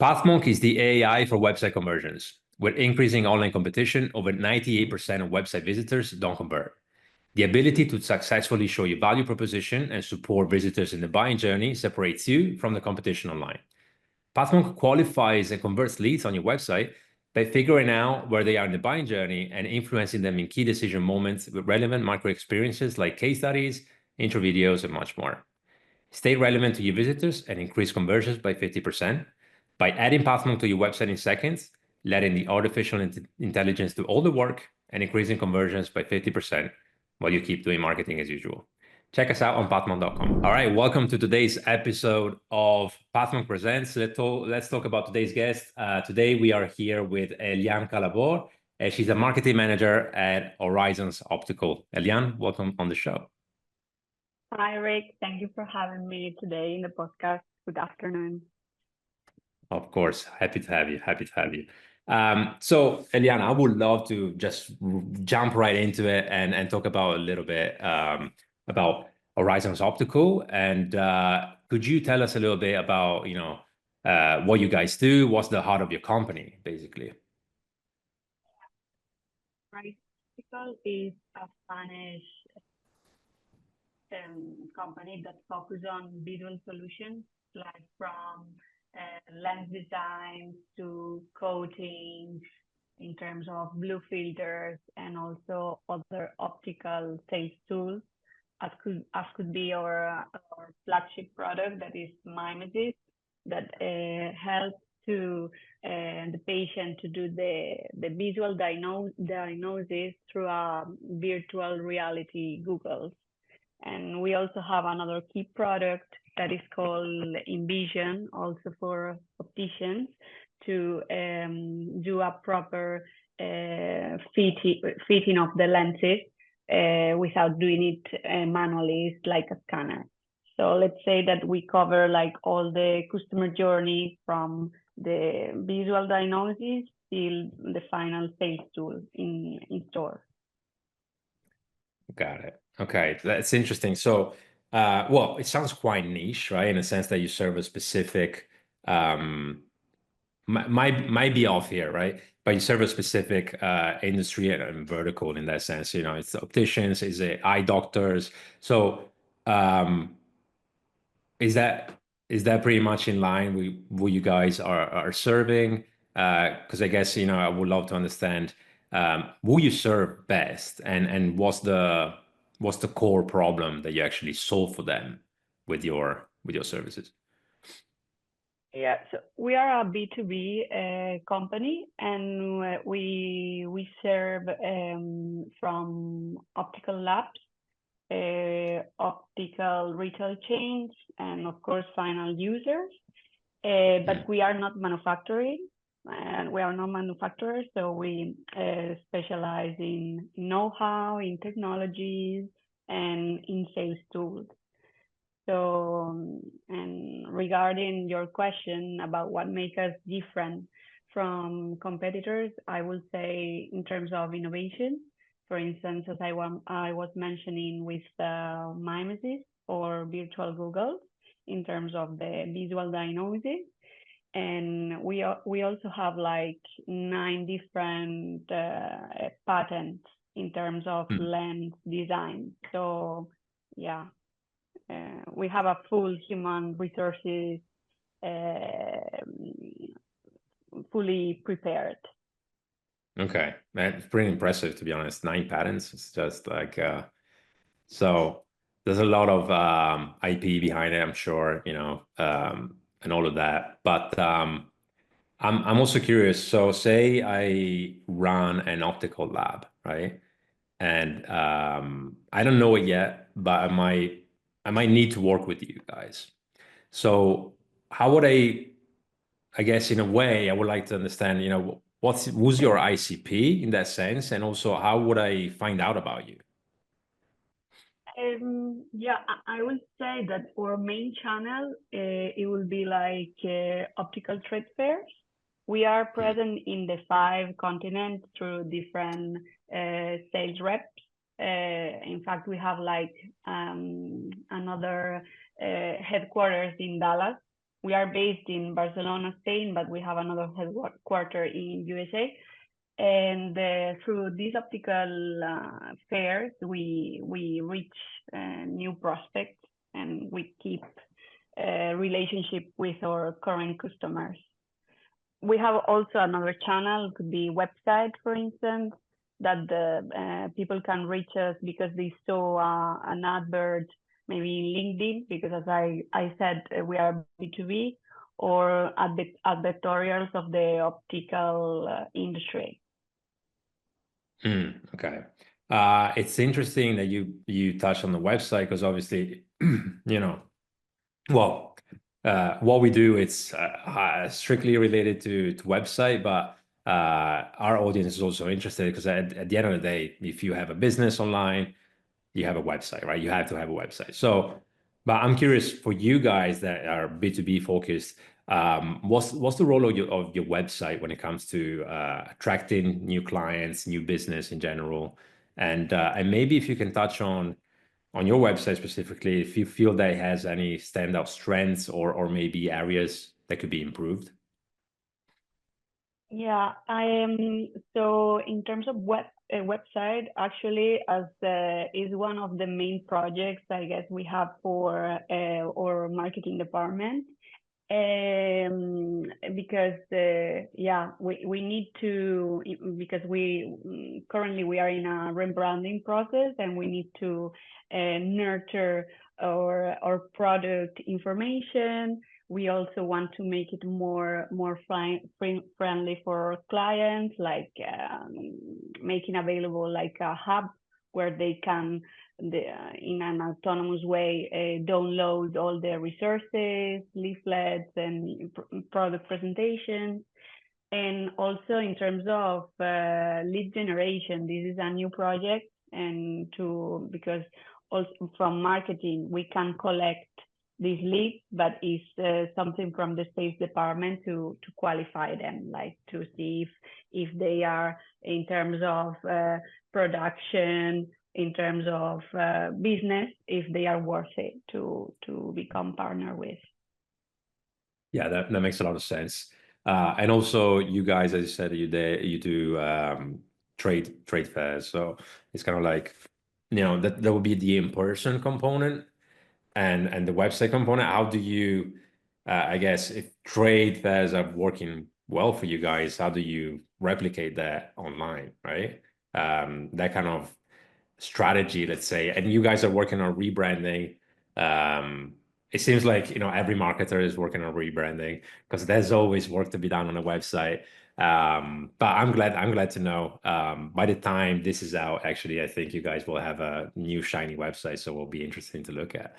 Pathmonk is the AI for website conversions. With increasing online competition, over 98% of website visitors don't convert. The ability to successfully show your value proposition and support visitors in the buying journey separates you from the competition online. Pathmonk qualifies and converts leads on your website by figuring out where they are in the buying journey and influencing them in key decision moments with relevant micro experiences like case studies, intro videos, and much more. Stay relevant to your visitors and increase conversions by 50% by adding Pathmonk to your website in seconds, letting the artificial intelligence do all the work, and increasing conversions by 50% while you keep doing marketing as usual. Check us out on pathmonk.com. All right, welcome to today's episode of Pathmonk Presents. Let's talk about today's guest. Today we are here with Elian Calabor. She's a marketing manager at Horizons Optical. Elian, welcome on the show. Hi, Rick. Thank you for having me today in the podcast. Good afternoon. Of course, happy to have you. Happy to have you. So, Elian, I would love to just jump right into it and talk about a little bit about Horizons Optical. And could you tell us a little bit about, what you guys do? What's the heart of your company, basically? Optical is a Spanish company that focuses on visual solutions, like from lens design to coating in terms of blue filters and also other optical sales tools, as could be our flagship product that is Mimesis, that helps to the patient to do the visual diagnosis through a virtual reality goggles. And we also have another key product that is called Envision, also for opticians, to do a proper fitting of the lenses without doing it manually. It's like a scanner. So let's say that we cover like all the customer journey from the visual diagnosis till the final sales tool in store. Got it. Okay, that's interesting. So, well, it sounds quite niche, right? In a sense that you serve a specific, might be off here, right? But you serve a specific industry and vertical in that sense. It's opticians, is it eye doctors? So, is that pretty much in line with what you guys are serving? Because I guess I would love to understand who you serve best and what's the core problem that you actually solve for them with your services. Yeah, so we are a B2B company, and we serve from optical labs, optical retail chains, and of course final users. But we are not manufacturing, and we are not manufacturers, so we specialize in know-how, in technologies, and in sales tools. So, and regarding your question about what makes us different from competitors, I would say in terms of innovation, for instance, as I was mentioning with Mimesis or virtual goggles in terms of the visual diagnosis. And we also have like 9 different patents in terms of lens design. So, yeah. We have a full human resources fully prepared. Okay, that's pretty impressive, to be honest. 9 patents. It's just like so. There's a lot of IP behind it, I'm sure, and all of that. But I'm also curious. So, say I run an optical lab, right? And I don't know it yet, but I might need to work with you guys. So how would I guess in a way, I would like to understand, who's your ICP in that sense, and also how would I find out about you? Yeah, I would say that our main channel, it will be like optical trade fairs. We are present in the 5 continents through different sales reps. In fact, we have like another headquarters in Dallas we are based in Barcelona, Spain, but we have another headquarters in USA. And through these optical fairs, we reach new prospects, and we keep a relationship with our current customers. We have also another channel, could be website, for instance, that the people can reach us because they saw an advert, maybe LinkedIn, because as I said, we are B2B, or advertorials of the optical industry. Okay. It's interesting that you touched on the website, because obviously, well, what we do, it's strictly related to website, but our audience is also interested, because at the end of the day, if you have a business online, you have a website, right? You have to have a website. So, but I'm curious, for you guys that are B2B focused, what's the role of your website when it comes to attracting new clients, new business in general, and maybe if you can touch on your website specifically, if you feel that it has any standout strengths or maybe areas that could be improved. Yeah, so in terms of website, actually, as is one of the main projects I guess we have for our marketing department. Because yeah, we need to, because we currently we are in a rebranding process, and we need to nurture our product information. We also want to make it more friendly for our clients, like making available like a hub where they can, in an autonomous way, download all the resources, leaflets, and product presentations. And also in terms of lead generation, this is a new project, and because also from marketing we can collect these leads, but it's something from the sales department to qualify them, like to see if they are, in terms of production, in terms of business, if they are worth it to become partner with. Yeah, that makes a lot of sense. And also, you guys, as you said, you do trade fairs, so it's kind of like, that will be the in-person component and the website component. How do you, I guess, if trade fairs are working well for you guys, how do you replicate that online, right? That kind of strategy, let's say, and you guys are working on rebranding. It seems like, every marketer is working on rebranding, because there's always work to be done on a website. But I'm glad to know, by the time this is out, actually, I think you guys will have a new shiny website, so it will be interesting to look at.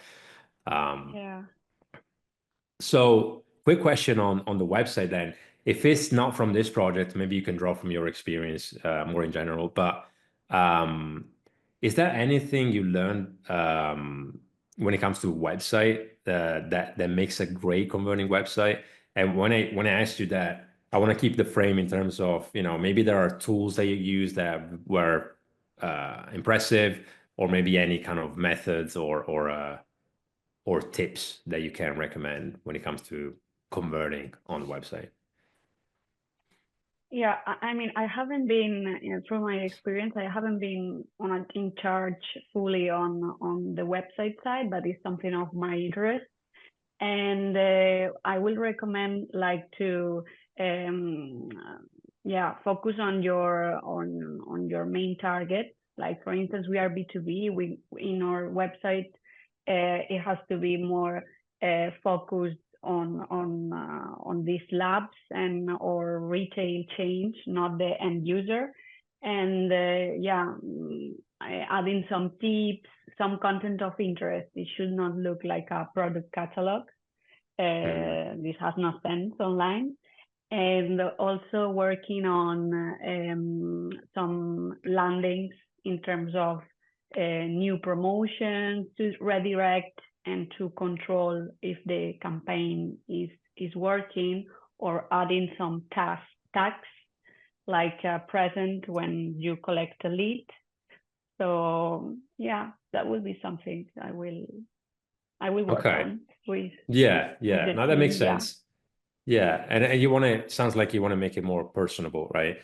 Yeah. So quick question on the website then. If it's not from this project, maybe you can draw from your experience more in general, but is there anything you learned when it comes to website that makes a great converting website? And when I asked you that, I want to keep the frame in terms of, maybe there are tools that you use that were impressive, or maybe any kind of methods or tips that you can recommend when it comes to converting on the website. Yeah, I mean, I haven't been, through my experience, I haven't been in charge fully on the website side, but it's something of my interest. And I will recommend like to focus on your main target. Like, for instance, we are B2B. We, in our website, it has to be more focused on these labs and or retail chains, not the end user. And adding some tips, some content of interest. It should not look like a product catalog. This has no sense online. And also working on some landings in terms of new promotions to redirect and to control if the campaign is working, or adding some tags like present when you collect a lead. So yeah, that will be something I will I will work Okay. on with Yeah. the No, that makes team. Yeah. sense. Yeah. And you want to, sounds like you want to make it more personable, right?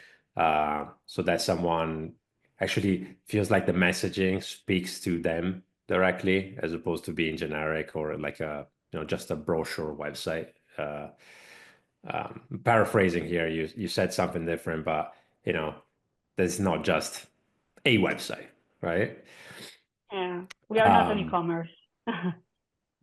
So that someone actually feels like the messaging speaks to them directly as opposed to being generic or like a, just a brochure website. Paraphrasing here, you said something different, but there's not just a website, right? Yeah. We are not an Um, e-commerce.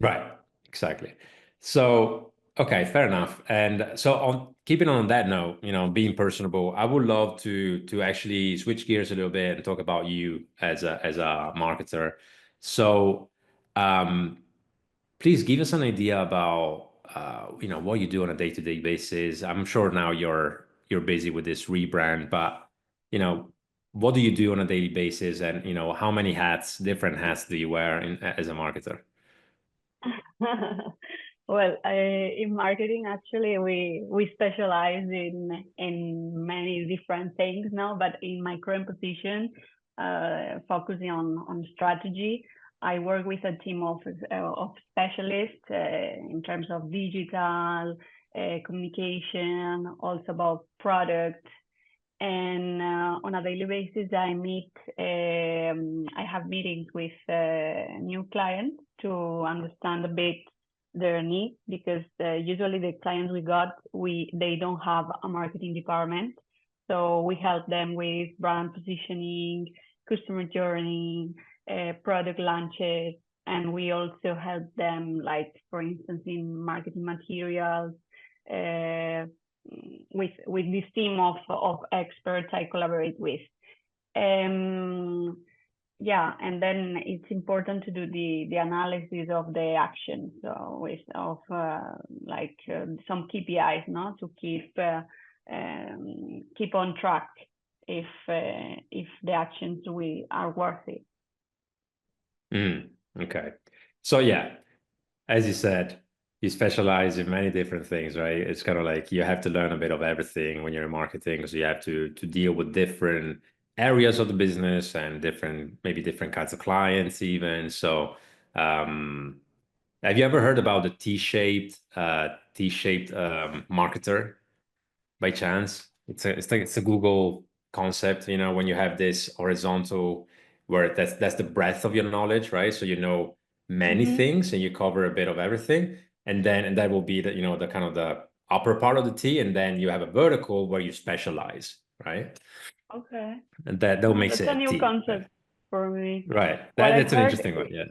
right, exactly. So, okay, fair enough. And so on keeping on that note, being personable, I would love to actually switch gears a little bit and talk about you as a marketer. So, um, please give us an idea about what you do on a day-to-day basis. I'm sure now you're busy with this rebrand, but you know what do you do on a daily basis, and how many different hats do you wear as a marketer? Well, in marketing, actually, we specialize in many different things now. But in my current position, focusing on strategy, I work with a team of specialists in terms of digital communication, also about product. And on a daily basis, I have meetings with new clients to understand a bit their needs, because usually the clients they don't have a marketing department. So we help them with brand positioning, customer journey, product launches, and we also help them, like for instance, in marketing materials, uh, with this team of experts I collaborate with. Yeah, and then it's important to do the analysis of the action. So some KPIs, no, to keep on track if the actions we are worth it. Okay. So yeah, as you said, you specialize in many different things, right? It's kind of like you have to learn a bit of everything when you're in marketing, so you have to deal with different areas of the business and maybe different kinds of clients even. So, um, have you ever heard about the T-shaped marketer by chance? It's a Google concept, when you have this horizontal where that's the breadth of your knowledge, right? So you know many Mm-hmm. things and you cover a bit of everything. And that will be the kind of the upper part of the T, and then you have a vertical where you specialize, right? Okay. And that makes That's it a a new T, right? concept for me. Right. What I That's an heard interesting one, yeah.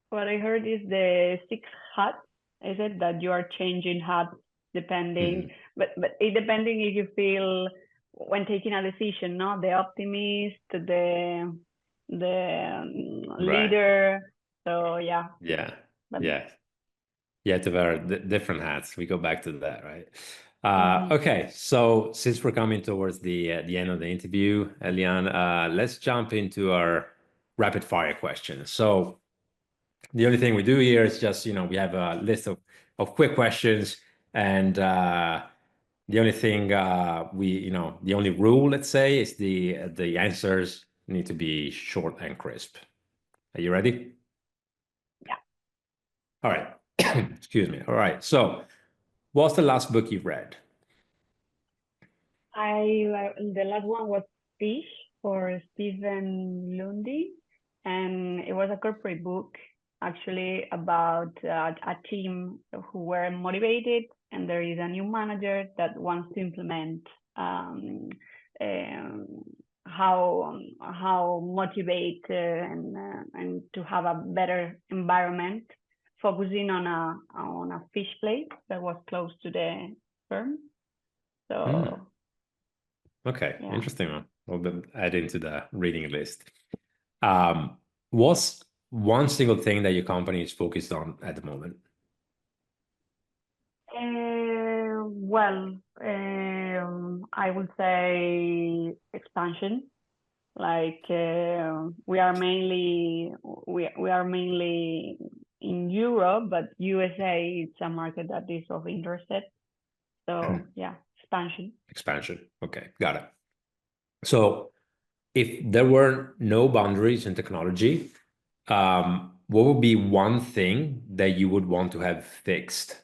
What I heard is the six hats. Is it that you are changing hats depending, Mhm. but it depending if you feel when taking a decision, no? The optimist, the Right. leader. So yeah, Yeah. but Yeah. You have to wear different hats. We go back to that, right? mhm. Okay, so since we're coming towards the end of the interview, Elian, let's jump into our rapid fire questions. So the only thing we do here is just, we have a list of quick questions, and the only thing the only rule, let's say, is the answers need to be short and crisp. Are you ready? Yeah. All right. Excuse me. All right. So, what's the last book you've read? The last one was Fish for Stephen Lundy, and it was a corporate book actually about a team who were motivated, and there is a new manager that wants to implement um, um, how motivate and to have a better environment, focusing on a fish place that was close to the firm. Hmm. So Okay, yeah. interesting one. We'll add into the reading list. Um, what's one single thing that your company is focused on at the moment? Well, I would say expansion. Like we are mainly in Europe, but USA it's a market that is of interest. So yeah, expansion. Expansion. Okay, got it. So, if there were no boundaries in technology, what would be one thing that you would want to have fixed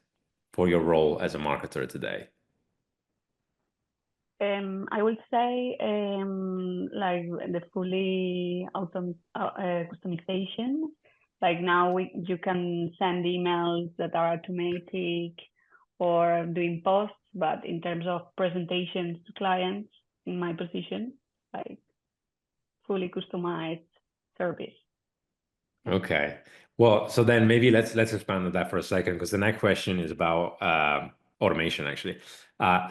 for your role as a marketer today? I would say like the fully customization. Like now you can send emails that are automatic or doing posts, but in terms of presentations to clients, in my position, like fully customized service. Okay. Well, so then maybe let's expand on that for a second, because the next question is about automation, actually.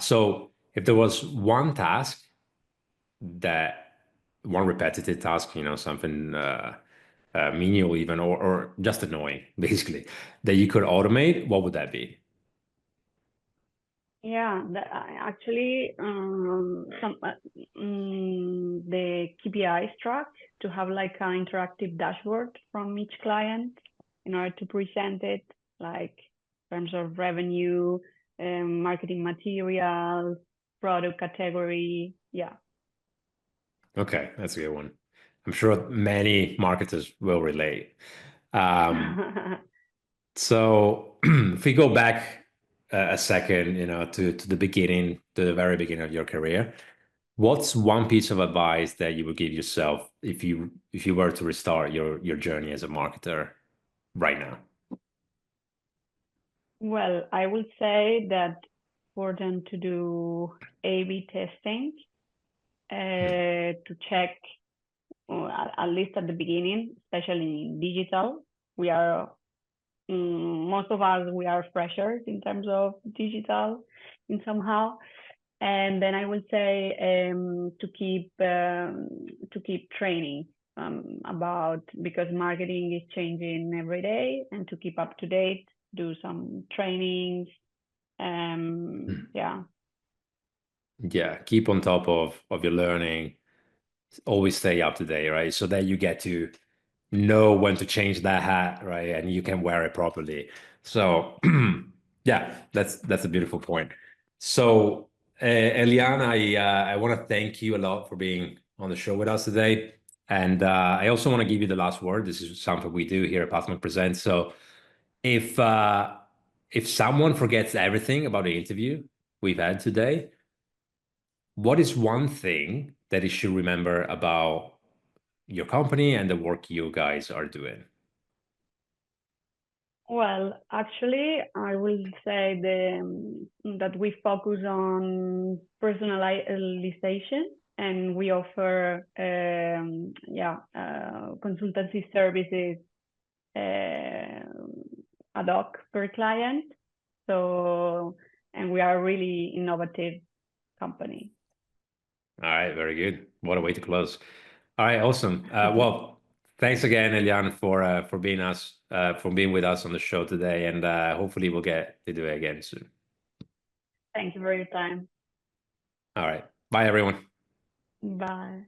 So if there was one task one repetitive task, something menial even, or just annoying, basically, that you could automate, what would that be? Yeah, actually, the KPIs track to have like an interactive dashboard from each client in order to present it, like in terms of revenue, marketing materials, product category. Yeah. Okay, that's a good one. I'm sure many marketers will relate. Um, so if we go back a second, to the beginning, to the very beginning of your career, what's one piece of advice that you would give yourself if you were to restart your journey as a marketer right now? Well, I would say that for them to do A/B testing to check, at least at the beginning, especially in digital, we are most of us we are freshers in terms of digital in somehow. And then I would say to keep training about, because marketing is changing every day, and to keep up to date, do some trainings. Yeah. Yeah, keep on top of your learning, always stay up to date, right? So that you get to know when to change that hat, right? And you can wear it properly. So yeah, that's a beautiful point. So Elian, I want to thank you a lot for being on the show with us today. And I also want to give you the last word. This is something we do here at Pathmark Presents. So if if someone forgets everything about the interview we've had today, what is one thing that you should remember about your company and the work you guys are doing? Well, actually, I will say that we focus on personalization, and we offer consultancy services ad hoc per client. So, and we are a really innovative company. All right, very good. What a way to close. All right, awesome. Well, thanks again, Elian, for being with us on the show today, and hopefully we'll get to do it again soon. Thank you for your time. All right, bye everyone. Bye.